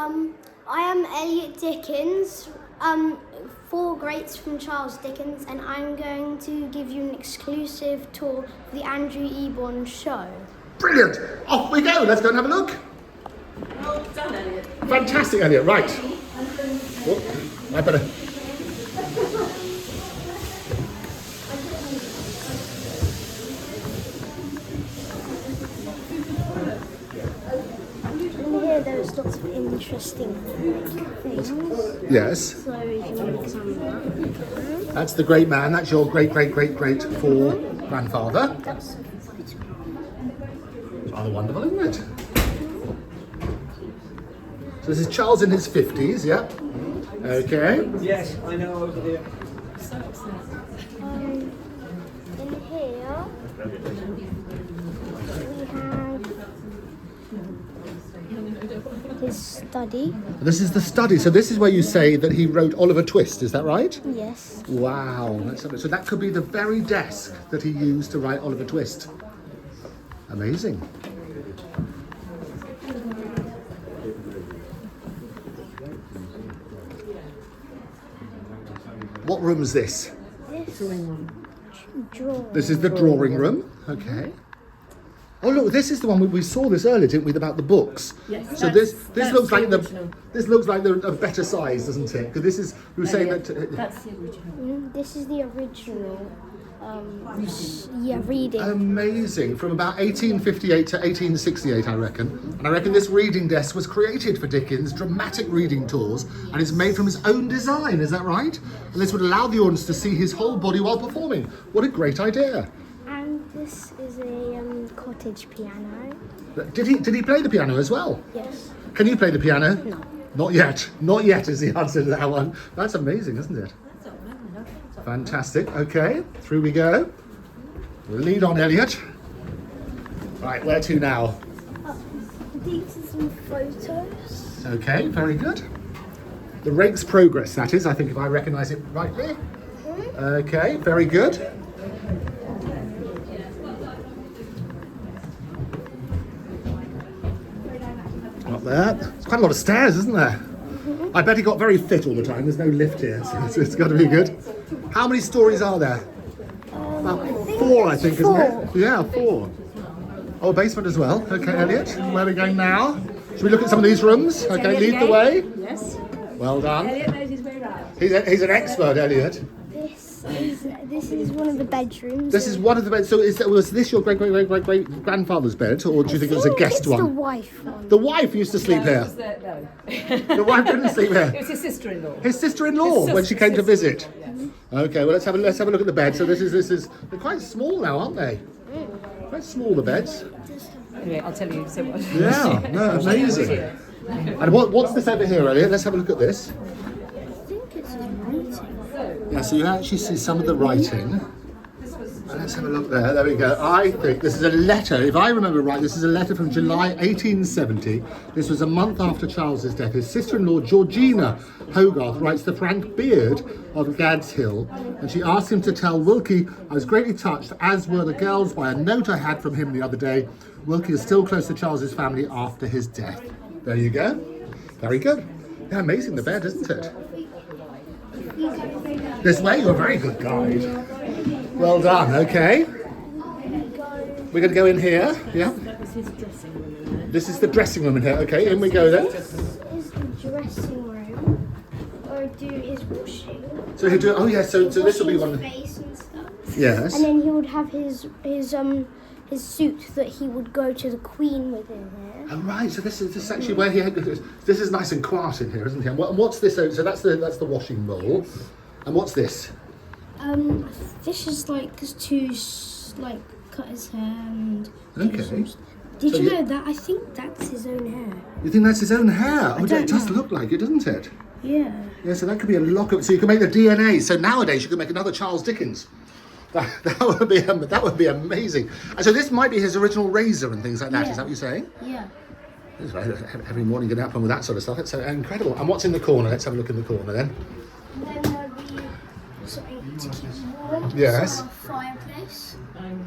I am Eliot Dickens, 4 greats from Charles Dickens, and I'm going to give you an exclusive tour of the Andrew Eborn show. Brilliant! Off we go, let's go and have a look. Well done, Eliot. Fantastic, Eliot, right. Oh, I better... In here there's lots of interesting things. Yes. So if you want to examine that. That's the great man, that's your great-great-great-great-4-grandfather. That's Rather wonderful, isn't it? So this is Charles in his 50s, yeah? Okay. Yes, I know over there. in here we have his study. This is the study, so this is where you say that he wrote Oliver Twist, is that right? Yes. Wow, so that could be the very desk that he used to write Oliver Twist. Amazing. What room is this? This is the drawing room. Okay. Oh look, this is the one we saw this earlier, didn't we? About the books. Yes. So this looks like the a better size, doesn't it? Because this is we were saying that. That's the original. This is the original. Reading. Amazing. From about 1858 to 1868, I reckon. And I reckon this reading desk was created for Dickens' dramatic reading tours, and it's made from his own design, is that right? And this would allow the audience to see his whole body while performing. What a great idea. And this is a cottage piano. Did he play the piano as well? Yes. Can you play the piano? No. Not yet. Not yet is the answer to that one. That's amazing, isn't it? Fantastic. Okay, through we go. Lead on, Eliot. Right, where to now? These are some photos. Okay, very good. The Rake's Progress, that is, I think, if I recognise it rightly. Okay, very good. Up there. There's quite a lot of stairs, isn't there? I bet he got very fit all the time. There's no lift here, so it's got to be good. How many stories are there? About 4, I think, isn't it? Yeah, 4. Oh, a basement as well. Okay, Eliot, where are we going now? Should we look at some of these rooms? Okay, lead the way. Yes. Well done. Eliot knows his way around. He's an expert, Eliot. This is one of the bedrooms. This is one of the beds. So was this your great-great-great-great-grandfather's bed, or do you think it was a guest it's one? the wife one. The wife used to sleep here. No. The wife didn't sleep here. It was his sister-in-law. His sister-in-law when she came to visit. Okay, well let's have a look at the bed. So this is they're quite small now, aren't they? Quite small, the beds. Anyway, I'll tell you. So what? Yeah, no, amazing. And what's this over here, Eliot? Let's have a look at this. I think it's his writing. Yeah, so you actually see some of the writing. Let's have a look there. There we go. I think this is a letter. If I remember right, this is a letter from July 1870. This was a month after Charles's death. His sister-in-law, Georgina Hogarth, writes to Frank Beard of Gad's Hill, and she asked him to tell Wilkie, I was greatly touched, as were the girls, by a note I had from him the other day. Wilkie is still close to Charles's family after his death. There you go. Very good. Yeah, amazing the bed, isn't it? This way, you're a very good guide. Well done, okay. We're going to go in here, yeah? That was his dressing room in there. This is the dressing room in here, okay, in we go then. This is the dressing room, or do his washing. So he'll do, oh yeah, so this will be one. His face and stuff. Yes. And then he would have his suit that he would go to the Queen with in here. Oh right, so this is actually where he had, this is nice and quiet in here, isn't it? And what's this, so that's the washing bowl. And what's this? This is like to cut his hair and. Okay. Did So you know that? I think that's his own hair. You think that's his own hair? Oh, don't it does know. look like it, doesn't it? Yeah. Yeah, so that could be a lock up. So you can make the DNA. So nowadays you could make another Charles Dickens. That would be amazing. And so this might be his original razor and things like that. Yeah. Is that what you're saying? Yeah. That's right. Every morning get up with that sort of stuff. It's incredible. And what's in the corner? Let's have a look in the corner then. And then there'll be something to keep warm. Yes. So a fireplace.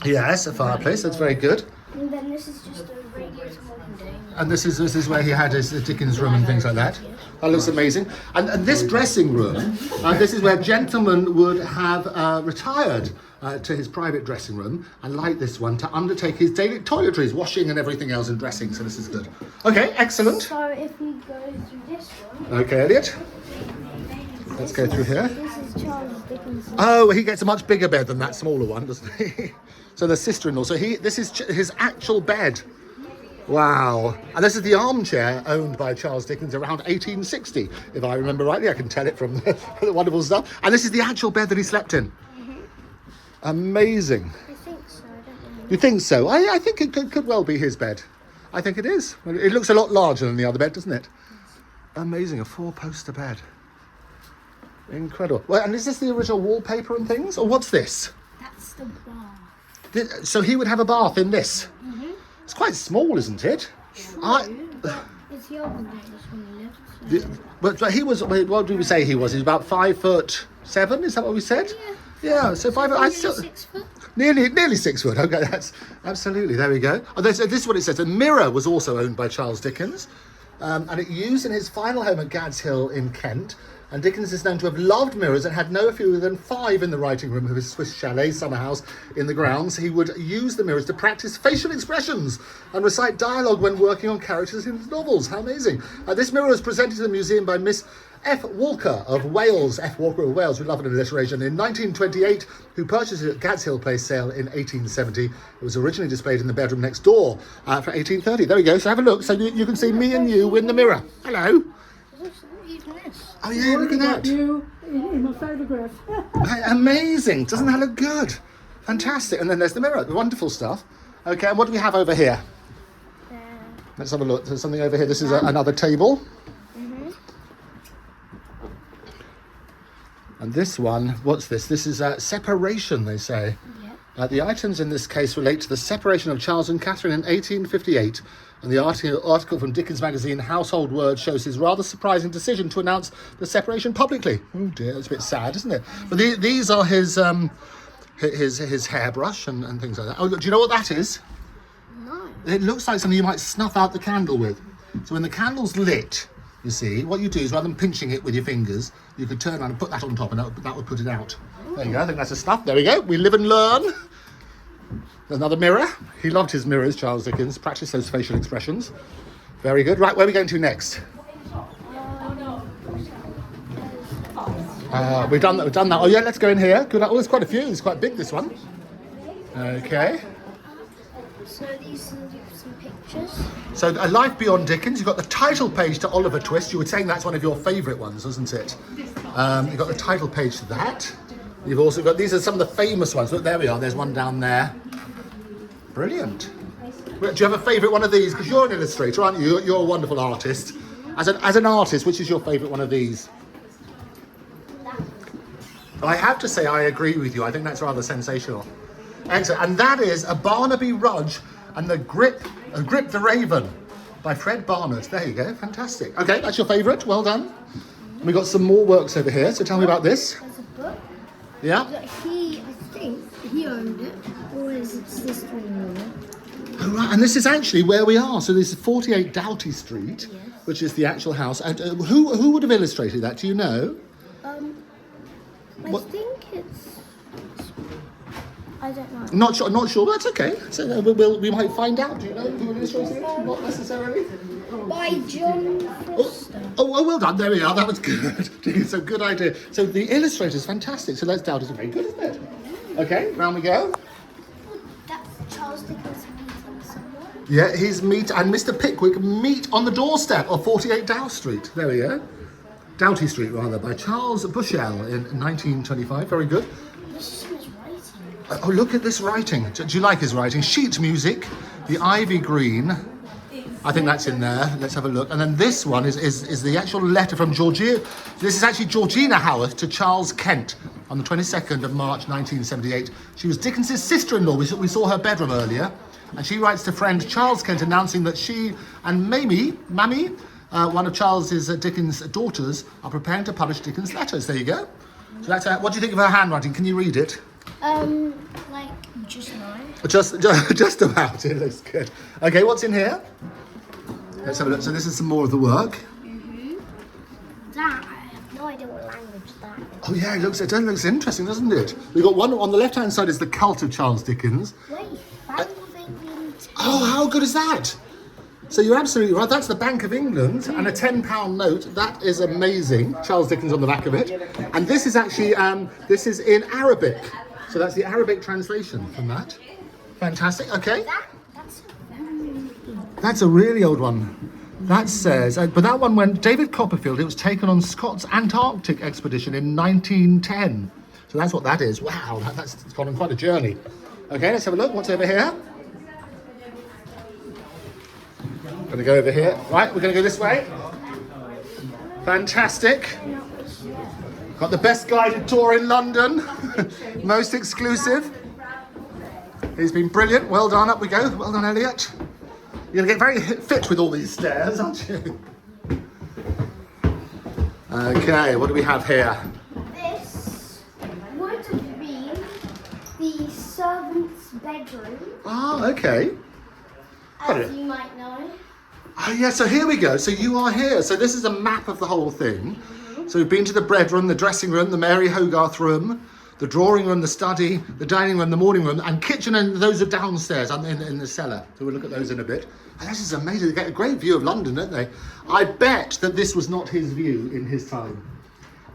Yes, a fireplace. That's very good. And then this is just a radiator holding. And this is where he had his Dickens room and things like that. That looks amazing. And this dressing room, this is where gentlemen would have retired to his private dressing room, and like this one, to undertake his daily toiletries, washing and everything else, and dressing. So this is good. Okay, excellent. So if we go through this one. Okay, Elliot. Let's go through here. This is Charles Dickens. Oh, he gets a much bigger bed than that smaller one, doesn't he? So the sister-in-law. So this is his actual bed. Wow. And this is the armchair owned by Charles Dickens around 1860, if I remember rightly. I can tell it from the wonderful stuff. And this is the actual bed that he slept in. Amazing. I think so, I don't know. You think so? I think it could well be his bed. I think it is. It looks a lot larger than the other bed, doesn't it? Amazing, a 4-poster bed. Incredible. Well, and is this the original wallpaper and things? Or what's this? That's the bath. So he would have a bath in this? It's quite small, isn't it? It's the olden days when he lived. But he was, what did we say he was? He's about 5'7", is that what we said? Yeah, so 5 foot. Nearly 6 foot. Nearly 6 foot. Okay, that's absolutely. There we go. Oh, this is what it says. A mirror was also owned by Charles Dickens, and it used in his final home at Gad's Hill in Kent. And Dickens is known to have loved mirrors and had no fewer than 5 in the writing room of his Swiss chalet summer house in the grounds. He would use the mirrors to practice facial expressions and recite dialogue when working on characters in his novels. How amazing. This mirror was presented to the museum by Miss F. Walker of Wales. F. Walker of Wales, we love an alliteration, in 1928, who purchased it at Gad's Hill Place sale in 1870. It was originally displayed in the bedroom next door for 1830. There we go. So have a look. So you can see me and you in the mirror. Hello. Even this. Oh yeah, look at that. You in my photograph. Amazing. Doesn't that look good? Fantastic. And then there's the mirror. Wonderful stuff. Okay, and what do we have over here? Let's have a look. There's something over here. This is another table. And this one, what's this? This is separation, they say. The items in this case relate to the separation of Charles and Catherine in 1858. And the article from Dickens magazine Household Words shows his rather surprising decision to announce the separation publicly. Oh dear, that's a bit sad, isn't it? But these are his hairbrush and things like that. Oh, look, do you know what that is? No. It looks like something you might snuff out the candle with. So when the candle's lit, you see, what you do is rather than pinching it with your fingers, you could turn around and put that on top and that would put it out. There you go, I think that's a snuff. There we go, we live and learn. There's another mirror. He loved his mirrors, Charles Dickens, practiced those facial expressions. Very good. Right, where are we going to next? We've done that. Oh yeah, let's go in here. Good. Oh, there's quite a few. It's quite big, this one. Okay. So these are some pictures. So A Life Beyond Dickens. You've got the title page to Oliver Twist. You were saying that's one of your favourite ones, wasn't it? You've got the title page to that. You've also got, these are some of the famous ones. Look, there we are. There's one down there. Brilliant. Do you have a favourite one of these? Because you're an illustrator, aren't you? You're a wonderful artist. As an artist, which is your favourite one of these? I have to say I agree with you. I think that's rather sensational. Excellent. And that is A Barnaby Rudge and the Grip the Raven by Fred Barnett. There you go. Fantastic. Okay, that's your favourite. Well done. And we've got some more works over here. So tell me about this. There's a book. Yeah. That I think he owned it, or is it sister-in-law? Oh, right. And this is actually where we are. So this is 48 Doughty Street, which is the actual house. And who would have illustrated that? Do you know? I think it's. I don't know. Not sure. That's okay. So we might find out. Do you know who illustrated it? Not necessarily. By John Foster. Oh, well done. There we are. That was good. It's a good idea. So the illustrator is fantastic. So that's Doughty. Very good, isn't it? Okay, round we go. That's Charles Dickens meeting somewhere. Yeah, his meet and Mr. Pickwick meet on the doorstep of 48 Doughty Street. There we go. Doughty Street, rather, by Charles Bushell in 1925. Very good. This is his writing. Oh, look at this writing. Do you like his writing? Sheet music, the ivy green. I think that's in there. Let's have a look. And then this one is the actual letter from Georgia. This is actually Georgina Howarth to Charles Kent on the 22nd of March 1978. She was Dickens's sister-in-law. We saw her bedroom earlier. And she writes to friend Charles Kent announcing that she and Mamie, one of Charles's Dickens' daughters, are preparing to publish Dickens' letters. There you go. So that's what do you think of her handwriting? Can you read it? Like just now. Just about. It looks good. Okay, what's in here? Let's have a look. So this is some more of the work. That, I have no idea what language that is. Oh yeah, it looks interesting, doesn't it? We've got one on the left-hand side is the Cult of Charles Dickens. Wait, Bank of England. Oh, how good is that? So you're absolutely right. That's the Bank of England and a £10 note. That is amazing. Charles Dickens on the back of it. And this is actually this is in Arabic. So that's the Arabic translation from that. Fantastic. Okay. That's very That's a really old one. That says, but that one went, David Copperfield, it was taken on Scott's Antarctic expedition in 1910. So that's what that is. Wow, that's gone on quite a journey. Okay, let's have a look. What's over here? Gonna go over here. Right, we're gonna go this way. Fantastic. Got the best guided tour in London. Most exclusive. He's been brilliant. Well done, up we go. Well done, Eliot. You're going to get very fit with all these stairs, aren't you? Okay, what do we have here? This would have been the servant's bedroom, Oh, okay. as you might know. Oh, yeah, so here we go. So you are here. So this is a map of the whole thing. So we've been to the bedroom, the dressing room, the Mary Hogarth room, the drawing room, the study, the dining room, the morning room, and kitchen, and those are downstairs in the cellar. So we'll look at those in a bit. And this is amazing. They get a great view of London, don't they? I bet that this was not his view in his time.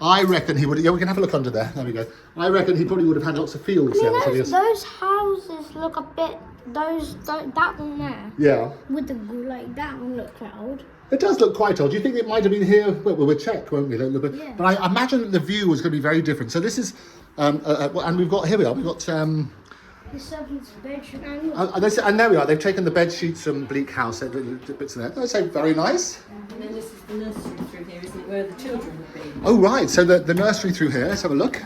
I reckon he would. Yeah, we can have a look under there. There we go. I reckon he probably would have had lots of field sales. Those houses look a bit. That one there. Yeah. With the that one look quite old. It does look quite old. Do you think it might have been here? Well, we'll check, won't we? Yeah. But I imagine that the view was going to be very different. So this is, and we've got, here we are, we've got, The servant's bedroom. and there we are, they've taken the bed sheets from Bleak House, bits of there. I say very nice. And then this is the nursery through here, isn't it, where the children have been? Oh, right, so the nursery through here, let's have a look.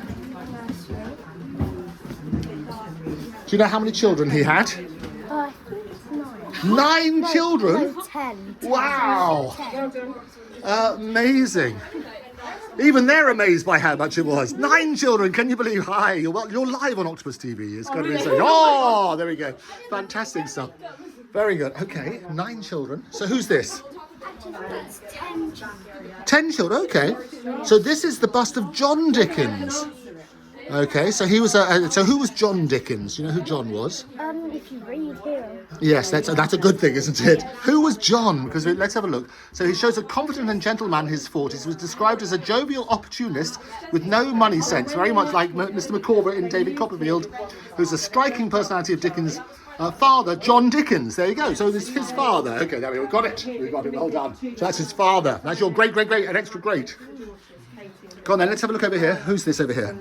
Do you know how many children he had? I think it's 9. 9 children? No, 10. Wow. 10. Amazing. Even they're amazed by how much it was. 9 children, can you believe? Hi, you're live on Octopus TV. It's got to be so. Oh, there we go. Fantastic stuff. Very good. Okay, 9 children. So who's this? It's 10. 10 children, okay. So this is the bust of John Dickens. Okay, so he was so who was John Dickens? You know who John was? If you read here. Yes, that's a good thing, isn't it? Who was John? Because let's have a look. So he shows a confident and gentle man in his 40s. He was described as a jovial opportunist with no money sense, very much like Mr. Micawber in David Copperfield, who's a striking personality of Dickens' father, John Dickens. There you go. So this is his father. Okay, there we go. We've got it. We've got it. Well done. So that's his father. That's your great, an extra great. Go on then, let's have a look over here. Who's this over here?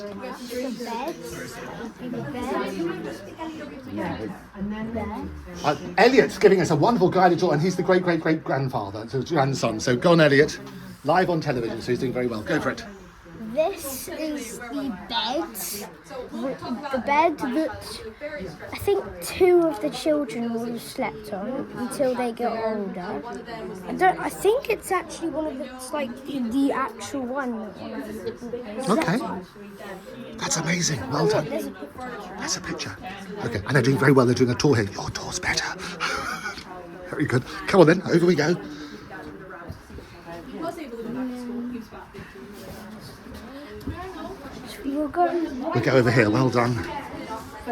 Eliot's giving us a wonderful guided tour, and he's the great grandfather, so grandson. So go on, Eliot. Live on television, so he's doing very well. Go for it. This is the bed. The bed that I think 2 of the children would have slept on until they get older. I think it's actually one of the, it's like the actual one. Okay. That's amazing. Well done. That's a picture. Okay, and they're doing very well. They're doing a tour here. Your tour's better. Very good. Come on then, over we go. We'll go over here. Well done.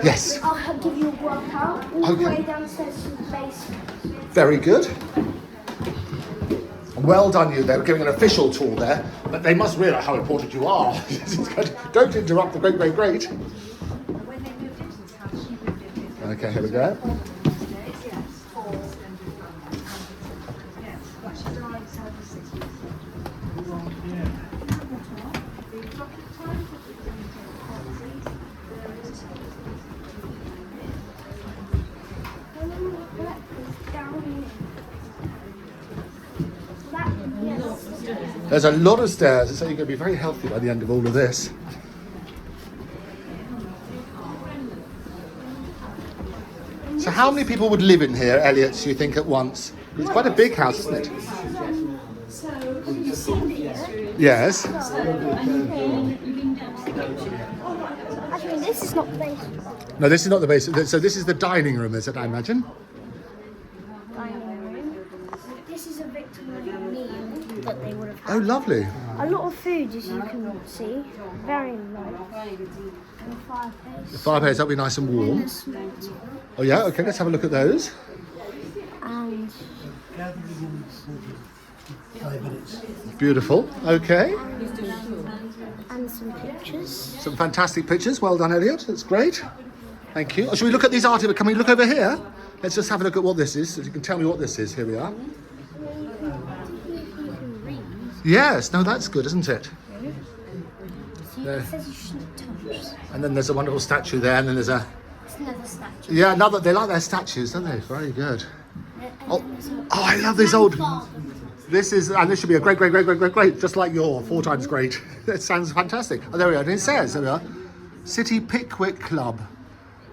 Yes. I'll give you a workout all the way downstairs to the basement. Very good. Well done, you. They were giving an official tour there, but they must realise how important you are. Don't interrupt the great. Okay, here we go. There's a lot of stairs, so you're going to be very healthy by the end of all of this. So how many people would live in here, Eliot, do you think, at once? It's quite a big house, isn't it? Yes. Actually, this is not the basement. No, this is not the basement. So this is the dining room, is it, I imagine? Dining room. This is a Oh, lovely. A lot of food, as you can see, very low. And a fireplace. The fireplace, that'll be nice and And warm. a small tea. Oh yeah, okay, let's have a look at those. And Beautiful, okay. and some pictures. Some fantastic pictures, well done Eliot, that's great. Thank you. Oh, shall we look at these articles? Can we look over here? Let's just have a look at what this is, so you can tell me what this is. Here we are. You can read. Yes, no, that's good, isn't it? See, There. it says you shouldn't touch. And then there's a wonderful statue there, and then there's a... It's another statue. Yeah, another, they like their statues, don't they? Very good. And Oh, then there's a I love these old... grandfather. This is, and this should be a great, just like your 4 times great. It sounds fantastic. Oh, there we are, and it says, there we are, City Pickwick Club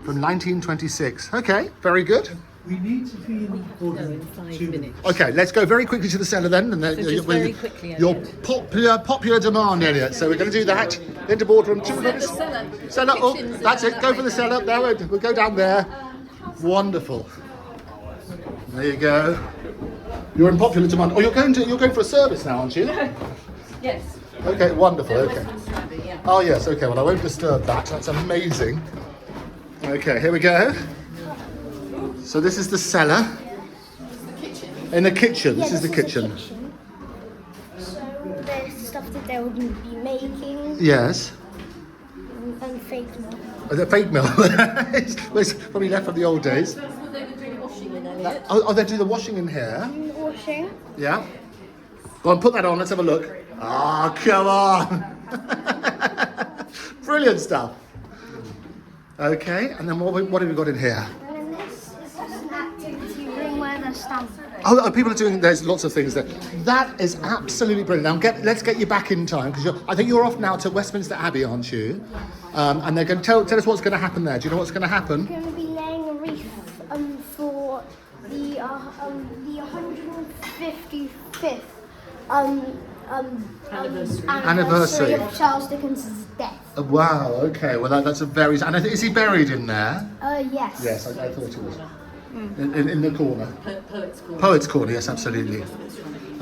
from 1926. Okay, very good. We need to be in order In 5 minutes. Okay, let's go very quickly to the cellar then. And then So just very quickly, your Eliot. popular demand, Eliot. So we're going to do that. Into boardroom 2 minutes. cellar. Cellar, oh, Kitchen's that's in it. Go for the cellar. There, we'll go down there. Wonderful. There you go. You're in popular demand. Oh, you're going for a service now, aren't you? Yes. Okay, wonderful. Okay. Westminster Abbey, yeah. Oh yes. Okay. Well, I won't disturb that. That's amazing. Okay, here we go. So this is the cellar. In the kitchen. This is the kitchen. So there's stuff that they would be making Yes. and fake milk. The fake milk. It's probably left from the old days. That's what they were doing washing in, Eliot. Oh, they do the washing in here. Washing. Yeah. Go on, put that on. Let's have a look. Ah, come on. Brilliant stuff. Okay, and then what have we got in here? And then this is just an activity room where they're stamping. Oh, people are doing. There's lots of things there. That is absolutely brilliant. Now, let's get you back in time because I think you're off now to Westminster Abbey, aren't you? And they're going to tell us what's going to happen there. Do you know what's going to happen? We're going to be laying a wreath for the 155th Anniversary. of Charles Dickens' death. Wow. Okay. Well, that's a very. And is he buried in there? Yes. Yes, I thought he was. In the corner. Poets' Corner. Poets' corner. Yes, absolutely.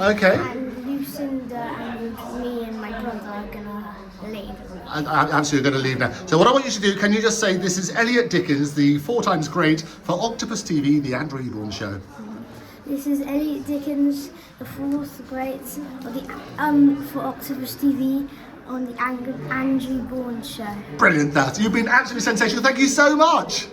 Okay. And Lucinda and me and my brother are going to leave. I'm absolutely going to leave now. So what I want you to do, can you just say this is Eliot Dickens, the 4 times great for Octopus TV, the Andrew Eborn Show. This is Eliot Dickens, the 4th great of the for Octopus TV on the Andrew Bourne Show. Brilliant, that. You've been absolutely sensational. Thank you so much.